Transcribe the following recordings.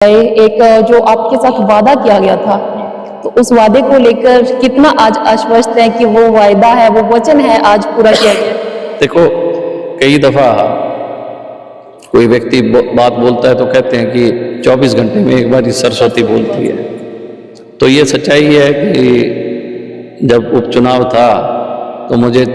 एक जो आपके साथ वादा किया गया था, तो उस वादे को लेकर कितना आज आश्वस्त है कि वो वायदा है, वो वचन है, आज पूरा किया गया? देखो, कई दफा कोई व्यक्ति बात बोलता है तो कहते हैं कि 24 घंटे में एक बार ही सरस्वती बोलती है। तो ये सच्चाई है कि जब उपचुनाव था तो मुझे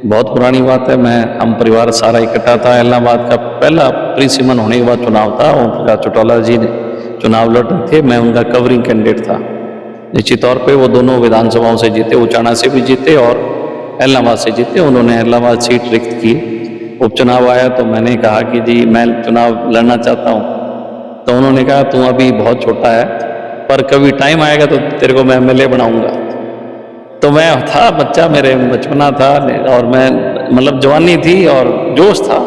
बहुत पुरानी बात है, हम परिवार सारा इकट्ठा था। इलाहाबाद का पहला प्री सिमन होने के बाद चुनाव था। उनका चौटाला जी ने चुनाव लड़ रहे थे, मैं उनका कवरिंग कैंडिडेट था। निश्चित तौर पे वो दोनों विधानसभाओं से जीते, उचाना से भी जीते और इलाहाबाद से जीते। उन्होंने इलाहाबाद सीट रिक्त की। उपचुनाव आया तो मैंने कहा कि जी मैं चुनाव लड़ना चाहता हूँ। तो उन्होंने कहा तू अभी बहुत छोटा है, पर कभी टाइम आएगा तो तेरे को मैं एमएलए बनाऊंगा। तो मैं था बच्चा, मेरे बचपना था और मैं मतलब जवानी थी और जोश था।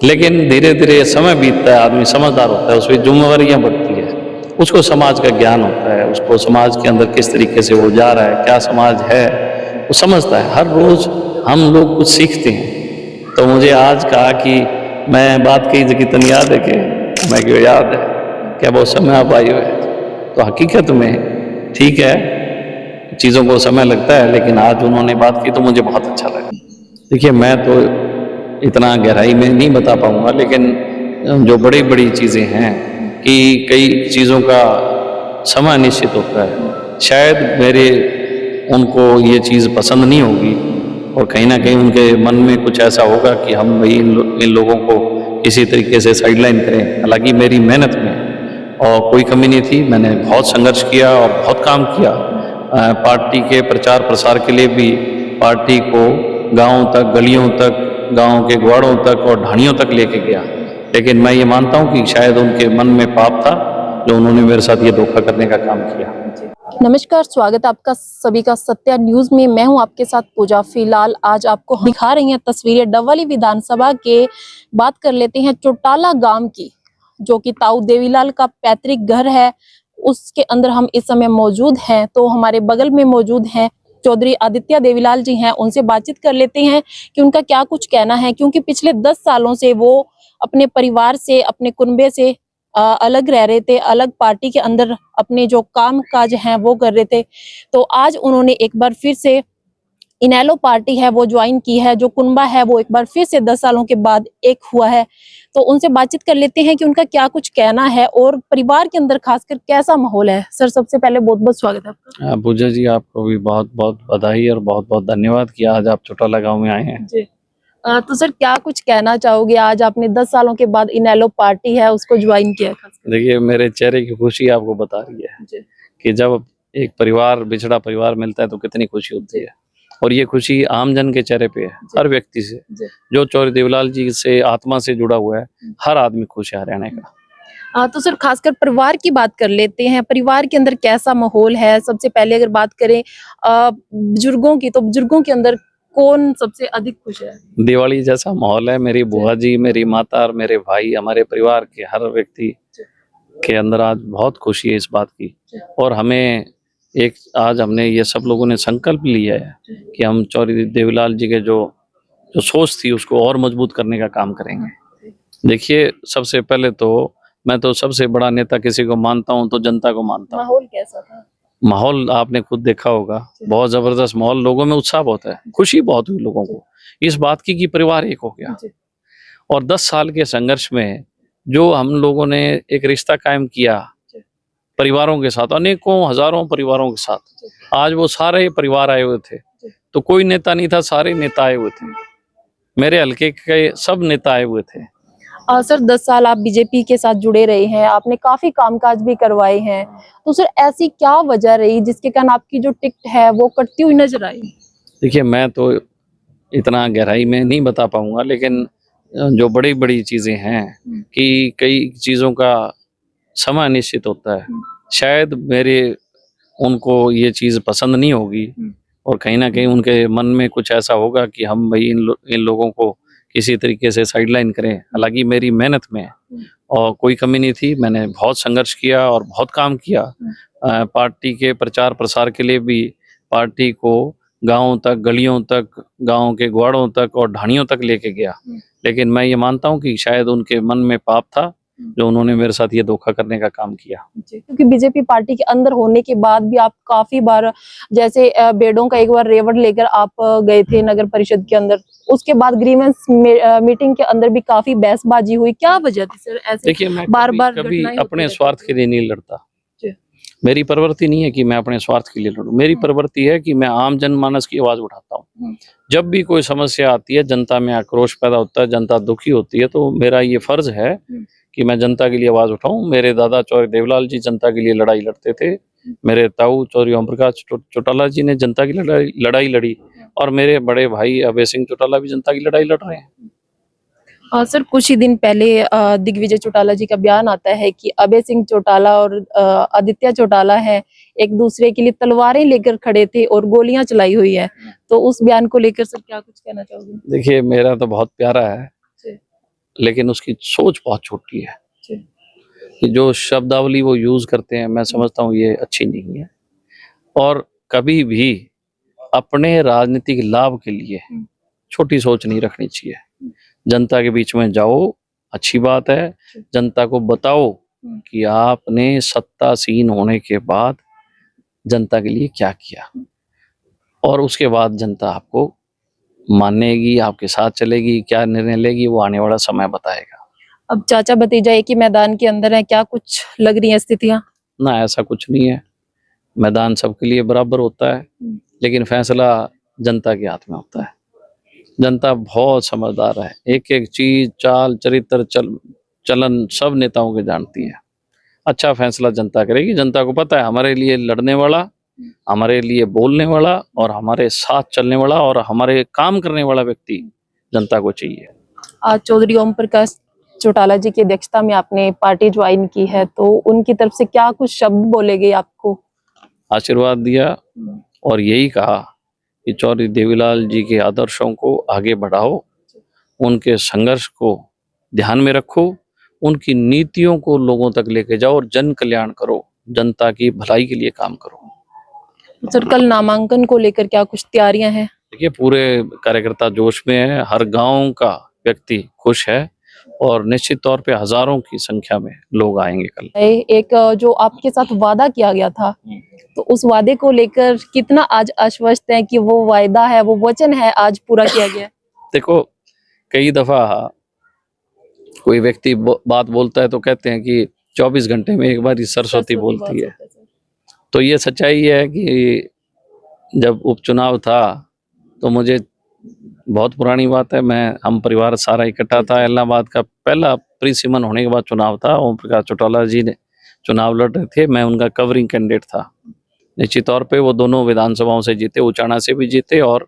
लेकिन धीरे धीरे समय बीतता है, आदमी समझदार होता है, उसमें जिम्मेवारियां बढ़ती है, उसको समाज का ज्ञान होता है, उसको समाज के अंदर किस तरीके से वो जा रहा है, क्या समाज है, वो समझता है। हर रोज हम लोग कुछ सीखते हैं। तो मुझे आज कहा कि मैं बात कही थी कि तन याद है कि मैं क्यों याद है क्या बहुत समय आप आई हुए। तो हकीकत में ठीक है, चीज़ों को समय लगता है, लेकिन आज उन्होंने बात की तो मुझे बहुत अच्छा लगा। देखिए, मैं तो इतना गहराई में नहीं बता पाऊंगा, लेकिन जो बड़ी बड़ी चीज़ें हैं कि कई चीज़ों का समय निश्चित होता है। शायद मेरे उनको ये चीज़ पसंद नहीं होगी और कहीं ना कहीं उनके मन में कुछ ऐसा होगा कि हम भाई इन लोगों को किसी तरीके से साइडलाइन करें। हालांकि मेरी मेहनत में और कोई कमी नहीं थी, मैंने बहुत संघर्ष किया और बहुत काम किया। पार्टी के प्रचार प्रसार के लिए भी पार्टी को गांवों तक, गलियों तक, गांव के ग्वाड़ों तक और ढाणियों तक लेके गया। लेकिन मैं ये मानता हूं कि शायद उनके मन में पाप था जो उन्होंने मेरे साथ ये धोखा करने का काम किया। नमस्कार, स्वागत है आपका सभी का सत्या न्यूज में। मैं हूं आपके साथ पूजा। फिलहाल आज आपको दिखा रही हैं तस्वीरें डबवाली विधानसभा के। बात कर लेते हैं चौटाला गांव की, जो कि ताऊ देवीलाल का पैतृक घर है। उसके अंदर हम इस समय मौजूद हैं। तो हमारे बगल में मौजूद हैं चौधरी आदित्य देवीलाल जी हैं। उनसे बातचीत कर लेते हैं कि उनका क्या कुछ कहना है, क्योंकि पिछले 10 सालों से वो अपने परिवार से, अपने कुनबे से अलग रह रहे थे, अलग पार्टी के अंदर अपने जो काम काज हैं वो कर रहे थे। तो आज उन्होंने एक बार फिर से इनेलो पार्टी है वो ज्वाइन की है। जो कुनबा है वो एक बार फिर से 10 सालों के बाद एक हुआ है। तो उनसे बातचीत कर लेते हैं कि उनका क्या कुछ कहना है और परिवार के अंदर खासकर कैसा माहौल है। सर, सबसे पहले बहुत बहुत स्वागत है आपका। पूजा जी, आपको भी बहुत बहुत बधाई और बहुत बहुत धन्यवाद कि आज आप चौटाला गांव में आए हैं जी। तो सर, क्या कुछ कहना चाहोगे? आज आपने 10 सालों के बाद इनेलो पार्टी है उसको ज्वाइन किया। देखिए, मेरे चेहरे की खुशी आपको बता रही है कि जब एक परिवार, बिछड़ा परिवार मिलता है तो कितनी खुशी होती है। और ये खुशी आमजन के चेहरे पे है, हर व्यक्ति से। जो चौधरी देवीलाल जी से आत्मा से जुड़ा हुआ है, हर आदमी खुश है हरियाणा का। तो सर, खासकर परिवार की बात कर लेते हैं। परिवार के अंदर कैसा माहौल है? सबसे पहले अगर बात करें बुजुर्गों की, तो बुजुर्गों के अंदर कौन सबसे अधिक खुश है? दिवाली जैसा माहौल है। मेरी बुआ जी, मेरी माता और मेरे भाई, हमारे परिवार के हर व्यक्ति के अंदर आज बहुत खुशी है इस बात की। और हमें आज हमने ये सब लोगों ने संकल्प लिया है कि हम चौधरी देवीलाल जी के जो सोच थी उसको और मजबूत करने का काम करेंगे। देखिए, सबसे पहले तो मैं तो सबसे बड़ा नेता किसी को मानता हूं तो जनता को मानता हूं। माहौल कैसा था? माहौल आपने खुद देखा होगा, बहुत जबरदस्त माहौल, लोगों में उत्साह बहुत है, खुशी बहुत हुई लोगों को इस बात की कि परिवार एक हो गया। और 10 साल के संघर्ष में जो हम लोगों ने एक रिश्ता कायम किया परिवारों के साथ, अनेकों हजारों परिवारों के साथ, आज वो सारे परिवार आए हुए थे। तो कोई नेता नहीं था, सारे नेता आए हुए थे। मेरे हल्के के सब नेता आए हुए थे। सर, 10 साल आप बीजेपी के साथ जुड़े रहे हैं, आपने काफी कामकाज भी करवाए हैं। तो सर, ऐसी क्या वजह रही जिसके कारण आपकी जो टिकट है वो कटती हुई नजर आई? देखिए, मैं तो इतना गहराई में नहीं बता पाऊंगा, लेकिन जो बड़ी बड़ी चीजें हैं कि कई चीजों का समय निश्चित होता है। शायद मेरे उनको ये चीज पसंद नहीं होगी और कहीं ना कहीं उनके मन में कुछ ऐसा होगा कि हम भाई इन लोगों को किसी तरीके से साइडलाइन करें। हालांकि मेरी मेहनत में और कोई कमी नहीं थी, मैंने बहुत संघर्ष किया और बहुत काम किया। पार्टी के प्रचार प्रसार के लिए भी पार्टी को गांवों तक, गलियों तक, गांव के ग्वाड़ों तक और ढाणियों तक लेके गया। लेकिन मैं ये मानता हूं कि शायद उनके मन में पाप था जो उन्होंने मेरे साथ ये धोखा करने का काम किया। क्योंकि बीजेपी पार्टी के अंदर होने के बाद भी आप काफी बार, जैसे बेडों का एक बार रेवड़ लेकर आप गए थे नगर परिषद के अंदर, उसके बाद ग्रीवेंस मीटिंग के अंदर भी काफी बहसबाजी हुई, क्या वजह थी सर ऐसे? देखिए, मैं बार बार कभी अपने स्वार्थ के लिए नहीं लड़ता। मेरी प्रवृत्ति नहीं है कि मैं अपने स्वार्थ के लिए लड़ूं। मेरी प्रवृत्ति है कि मैं आम जनमानस की आवाज उठाता हूं। जब भी कोई समस्या आती है, जनता में आक्रोश पैदा होता है, जनता दुखी होती है, तो मेरा ये फर्ज है कि मैं जनता के लिए आवाज उठाऊं। मेरे दादा चौधरी देवलाल जी जनता के लिए लड़ाई लड़ते थे, मेरे ताऊ चौधरी ओम प्रकाश चौटाला जी ने जनता की लड़ाई लड़ी, और मेरे बड़े भाई अभय सिंह चौटाला भी जनता की लड़ाई लड़ रहे हैं। सर, कुछ ही दिन पहले दिग्विजय चौटाला जी का बयान आता है कि अभय सिंह चौटाला और आदित्य चौटाला है, एक दूसरे के लिए तलवारें लेकर खड़े थे और गोलियां चलाई हुई है, तो उस बयान को लेकर सर क्या कुछ कहना चाहोगे? देखिए, मेरा तो बहुत प्यारा है, लेकिन उसकी सोच बहुत छोटी है कि जो शब्दावली वो यूज करते हैं, मैं समझता हूँ ये अच्छी नहीं है। और कभी भी अपने राजनीतिक लाभ के लिए छोटी सोच नहीं रखनी चाहिए। जनता के बीच में जाओ, अच्छी बात है, जनता को बताओ कि आपने सत्तासीन होने के बाद जनता के लिए क्या किया, और उसके बाद जनता आपको मानेगी, आपके साथ चलेगी, क्या निर्णय लेगी वो आने वाला समय बताएगा। अब चाचा भतीजा एक ही मैदान के अंदर है, क्या कुछ लग रही है स्थितियां? ना, ऐसा कुछ नहीं है। मैदान सबके लिए बराबर होता है, लेकिन फैसला जनता के हाथ में होता है। जनता बहुत समझदार है, एक एक चीज, चाल, चरित्र, चलन सब नेताओं के जानती है। अच्छा फैसला जनता करेगी। जनता को पता है हमारे लिए लड़ने वाला, हमारे लिए बोलने वाला, और हमारे साथ चलने वाला, और हमारे काम करने वाला व्यक्ति जनता को चाहिए। आज चौधरी ओम प्रकाश चौटाला जी की अध्यक्षता में आपने पार्टी ज्वाइन की है, तो उनकी तरफ से क्या कुछ शब्द बोले गए आपको? आशीर्वाद दिया और यही कहा कि चौधरी देवीलाल जी के आदर्शों को आगे बढ़ाओ, उनके संघर्ष को ध्यान में रखो, उनकी नीतियों को लोगों तक लेके जाओ और जन कल्याण करो, जनता की भलाई के लिए काम करो। सर, कल नामांकन को लेकर क्या कुछ तैयारियां हैं? देखिए, पूरे कार्यकर्ता जोश में है, हर गांव का व्यक्ति खुश है, और निश्चित तौर पे हजारों की संख्या में लोग आएंगे कल। एक जो आपके साथ वादा किया गया था, तो उस वादे को लेकर कितना आज आश्वस्त है कि वो वायदा है, वो वचन है, आज पूरा किया गया? देखो, कई दफा कोई व्यक्ति बात बोलता है तो कहते हैं कि 24 घंटे में एक बार ही सरस्वती बोलती है। तो ये सच्चाई है कि जब उपचुनाव था तो मुझे, बहुत पुरानी बात है, हम परिवार सारा इकट्ठा था, इलाहाबाद का पहला प्री सिमन होने के बाद चुनाव था, ओम प्रकाश चौटाला जी ने चुनाव लड़ रहे थे, मैं उनका कवरिंग कैंडिडेट था। निश्चित तौर पे वो दोनों विधानसभाओं से जीते, उचाना से भी जीते और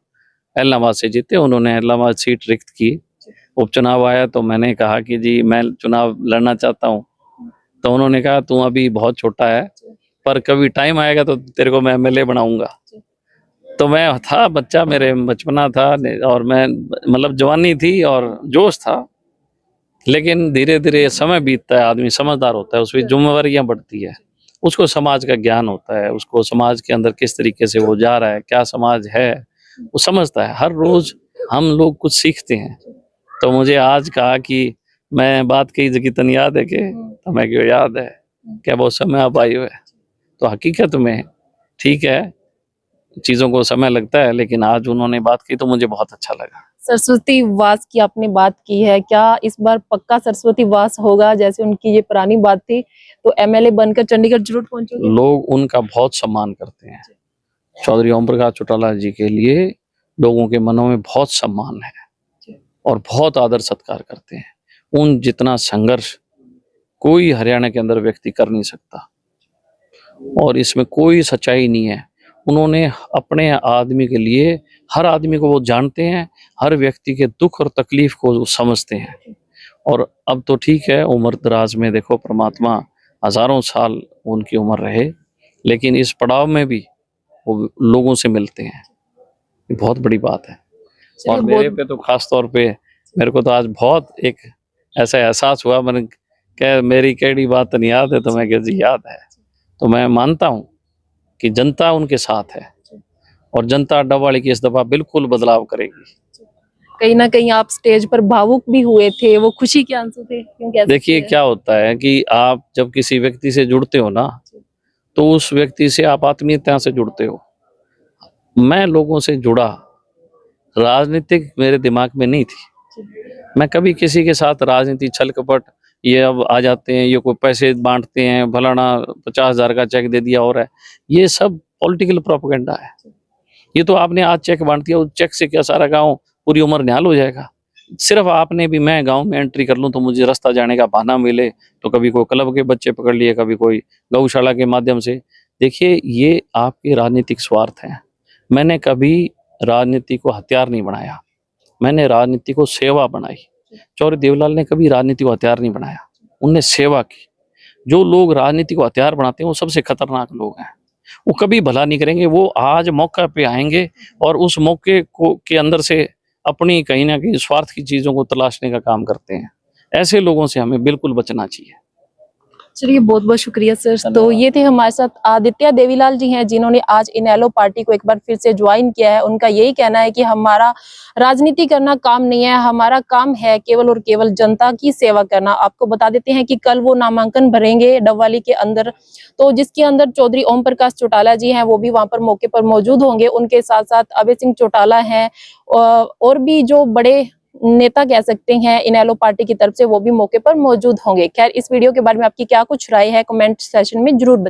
इलाहाबाद से जीते। उन्होंने इलाहाबाद सीट रिक्त की। उपचुनाव आया तो मैंने कहा कि जी मैं चुनाव लड़ना चाहता हूँ, तो उन्होंने कहा तू अभी बहुत छोटा है, पर कभी टाइम आएगा तो तेरे को मैं एमएलए बनाऊंगा। तो मैं था बच्चा, मेरे बचपना था, और मैं मतलब जवानी थी और जोश था, लेकिन धीरे धीरे समय बीतता है, आदमी समझदार होता है, उसमें जिम्मेवारियां बढ़ती है, उसको समाज का ज्ञान होता है, उसको समाज के अंदर किस तरीके से वो जा रहा है, क्या समाज है, वो समझता है। हर रोज हम लोग कुछ सीखते हैं। तो मुझे आज कहा कि मैं बात कही जगह तन याद है कि, तो मैं क्यों याद है क्या बहुत समय आप आई हुए। तो हकीकत में ठीक है, चीजों को समय लगता है, लेकिन आज उन्होंने बात की तो मुझे बहुत अच्छा लगा। सरस्वती वास की आपने बात की है, क्या इस बार पक्का सरस्वती वास होगा? जैसे उनकी ये पुरानी बात थी, तो एमएलए बनकर चंडीगढ़ जरूर पहुंचोगे? लोग उनका बहुत सम्मान करते हैं। चौधरी ओम प्रकाश चौटाला जी के लिए लोगों के मनों में बहुत सम्मान है और बहुत आदर सत्कार करते हैं। उन जितना संघर्ष कोई हरियाणा के अंदर व्यक्ति कर नहीं सकता, और इसमें कोई सच्चाई नहीं है। उन्होंने अपने आदमी के लिए, हर आदमी को वो जानते हैं, हर व्यक्ति के दुख और तकलीफ को वो समझते हैं। और अब तो ठीक है, उम्र दराज में देखो, परमात्मा हजारों साल उनकी उम्र रहे, लेकिन इस पड़ाव में भी वो लोगों से मिलते हैं, ये बहुत बड़ी बात है। और मेरे पे तो खास तौर पे, मेरे को तो आज बहुत एक ऐसा एहसास हुआ, मैंने कहा मेरी केड़ी बात नहीं याद है, तो मैं कहा जी याद है। तो मैं मानता हूँ कि जनता उनके साथ है, और जनता डबवाली की इस दफा बिल्कुल बदलाव करेगी। कहीं ना कहीं आप स्टेज पर भावुक भी हुए थे, वो खुशी के आंसू थे, क्यों कह देखिए सकते हैं? क्या होता है कि आप जब किसी व्यक्ति से जुड़ते हो ना, तो उस व्यक्ति से आप आत्मीयता से जुड़ते हो। मैं लोगों से जुड़ा, राजनीतिक मेरे दिमाग में नहीं थी। मैं कभी किसी के साथ राजनीति छल कपट, ये अब आ जाते हैं, ये कोई पैसे बांटते हैं, फलाना 50,000 का चेक दे दिया और है, ये सब पॉलिटिकल प्रोपेगेंडा है। ये तो आपने आज चेक बांट दिया, उस चेक से क्या सारा गांव पूरी उम्र निहाल हो जाएगा? सिर्फ आपने भी, मैं गांव में एंट्री कर लूं तो मुझे रास्ता जाने का बहाना मिले, तो कभी कोई क्लब के बच्चे पकड़ लिए, कभी कोई गौशाला के माध्यम से। देखिए ये आपके राजनीतिक स्वार्थ हैं। मैंने कभी राजनीति को हथियार नहीं बनाया, मैंने राजनीति को सेवा बनाई। चौधरी देवलाल ने कभी राजनीति को हथियार नहीं बनाया, उनने सेवा की। जो लोग राजनीति को हथियार बनाते हैं वो सबसे खतरनाक लोग हैं। वो कभी भला नहीं करेंगे, वो आज मौका पे आएंगे और उस मौके को के अंदर से अपनी कहीं ना कहीं स्वार्थ की चीजों को तलाशने का काम करते हैं। ऐसे लोगों से हमें बिल्कुल बचना चाहिए। चलिए, बहुत बहुत शुक्रिया सर। तो ये थे हमारे साथ आदित्य देवीलाल जी हैं, जिन्होंने आज इनेलो पार्टी को एक बार फिर से ज्वाइन किया है। उनका यही कहना है कि हमारा राजनीति करना काम नहीं है, हमारा काम है केवल और केवल जनता की सेवा करना। आपको बता देते हैं कि कल वो नामांकन भरेंगे डबवाली के अंदर, तो जिसके अंदर चौधरी ओम प्रकाश चौटाला जी हैं, वो भी वहां पर मौके पर मौजूद होंगे। उनके साथ साथ अभय सिंह चौटाला हैं और भी जो बड़े नेता कह सकते हैं इनेलो पार्टी की तरफ से, वो भी मौके पर मौजूद होंगे। खैर, इस वीडियो के बारे में आपकी क्या कुछ राय है, कमेंट सेशन में जरूर बताइए।